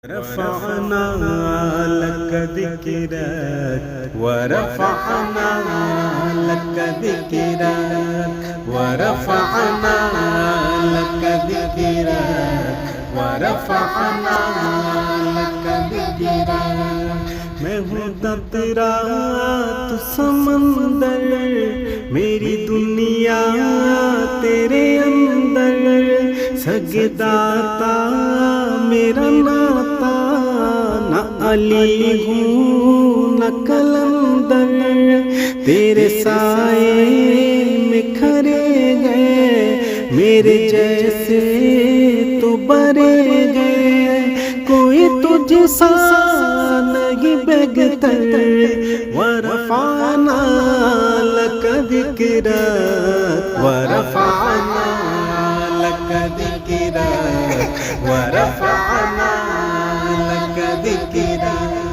رفعنا لك ذكرك ورفعنا لك ذكرك ورفعنا لك ذكرك ورفعنا لك ذكرك میں ہوں تیرا تو سمندر میری دنیا تیرے اندر سجداتا میرا ناتا نہ علی ہوں نہ کلندر تیرے سائے میں کھڑے گئے میرے جیسے تو برے گئے کوئی تجھ سا نہیں بہتر ورفعنا لک ذکرک ورفعنا لک ذکرک ورفعنا لک ذکرک